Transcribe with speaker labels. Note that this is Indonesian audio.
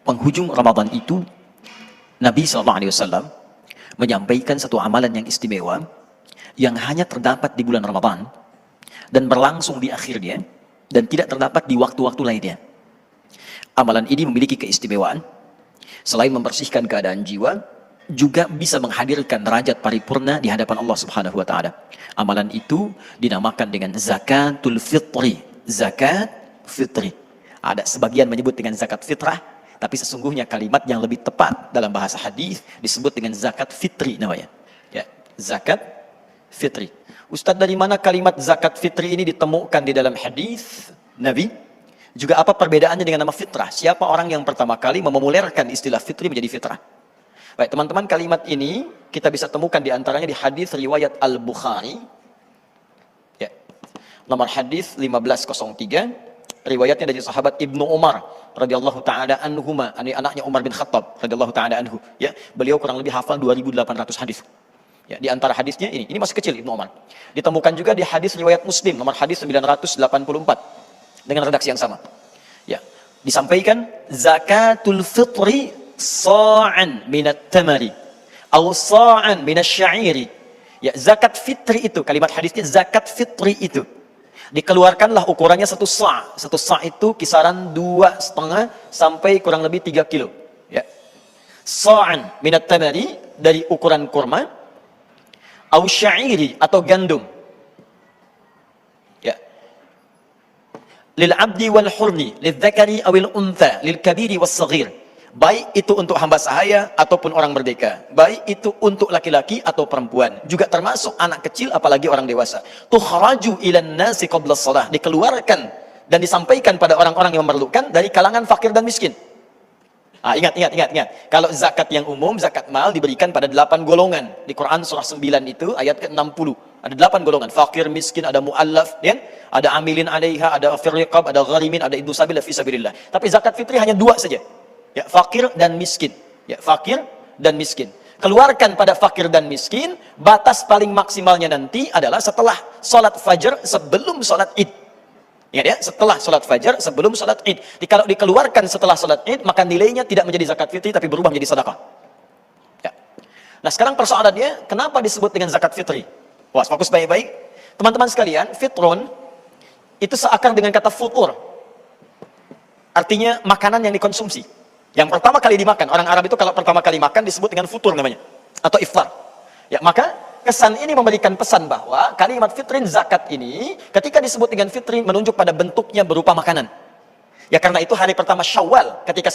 Speaker 1: penghujung Ramadan itu Nabi SAW menyampaikan satu amalan yang istimewa yang hanya terdapat di bulan Ramadan dan berlangsung di akhirnya dan tidak terdapat di waktu-waktu lainnya. Amalan ini memiliki keistimewaan, selain membersihkan keadaan jiwa, juga bisa menghadirkan derajat paripurna di hadapan Allah Subhanahu wa taala. Amalan itu dinamakan dengan zakatul fitri. Zakat fitri. Ada sebagian menyebut dengan zakat fitrah, tapi sesungguhnya kalimat yang lebih tepat dalam bahasa hadis disebut dengan zakat fitri namanya. Ya, zakat fitri. Ustadz, dari mana kalimat zakat fitri ini ditemukan di dalam hadis Nabi? Juga apa perbedaannya dengan nama fitrah? Siapa orang yang pertama kali memomulerkan istilah fitri menjadi fitrah? Baik teman-teman, kalimat ini kita bisa temukan di antaranya di hadis riwayat Al-Bukhari. Ya. Nomor hadis 1503, riwayatnya dari sahabat Ibnu Umar radhiyallahu taala anhuma, anaknya Umar bin Khattab radhiyallahu taala anhu. Ya, beliau kurang lebih hafal 2800 hadis. Ya, di antara hadisnya ini masih kecil Ibnu Umar. Ditemukan juga di hadis riwayat Muslim nomor hadis 984 dengan redaksi yang sama. Ya, disampaikan zakatul fitri sa'an minat tamari atau sa'an minasy sya'iri. Ya, zakat fitri itu, kalimat hadisnya zakat fitri itu dikeluarkanlah ukurannya satu sa'. Satu sa' itu kisaran 2,5 sampai kurang lebih 3 kilo. Ya. Sa'an minat tamari dari ukuran kurma, au sya'iri atau gandum. Ya. Lil abdi wal hurri, lil dzakari awil untha, lil kabiri was saghir. Baik itu untuk hamba sahaya ataupun orang merdeka, baik itu untuk laki-laki atau perempuan, juga termasuk anak kecil apalagi orang dewasa. Tukhraju ilan nasi qabla shalah, dikeluarkan dan disampaikan pada orang-orang yang memerlukan dari kalangan fakir dan miskin. Ingat. Kalau zakat yang umum, zakat mal diberikan pada 8 golongan. Di Quran surah 9 itu ayat ke-60. Ada 8 golongan. Fakir, miskin, ada mu'allaf, ya? Ada amilin alaiha, ada firriqab, ada gharimin, ada ibnu sabil, fi sabilillah. Tapi zakat fitri hanya 2 saja. Ya, fakir dan miskin. Ya, fakir dan miskin. Keluarkan pada fakir dan miskin, batas paling maksimalnya nanti adalah setelah sholat fajar sebelum sholat id. Ya, setelah sholat fajar sebelum sholat id. Kalau dikeluarkan setelah sholat id, maka nilainya tidak menjadi zakat fitri tapi berubah menjadi sedekah. Ya. Nah, sekarang persoalannya, kenapa disebut dengan zakat fitri? Wah, fokus baik-baik. Teman-teman sekalian, fitrun itu seakar dengan kata futur. Artinya makanan yang dikonsumsi. Yang pertama kali dimakan. Orang Arab itu kalau pertama kali makan disebut dengan futur namanya. Atau iftar. Ya, maka kesan ini memberikan pesan bahwa kalimat fitrin zakat ini ketika disebut dengan fitrin menunjuk pada bentuknya berupa makanan. Ya, karena itu hari pertama Syawal ketika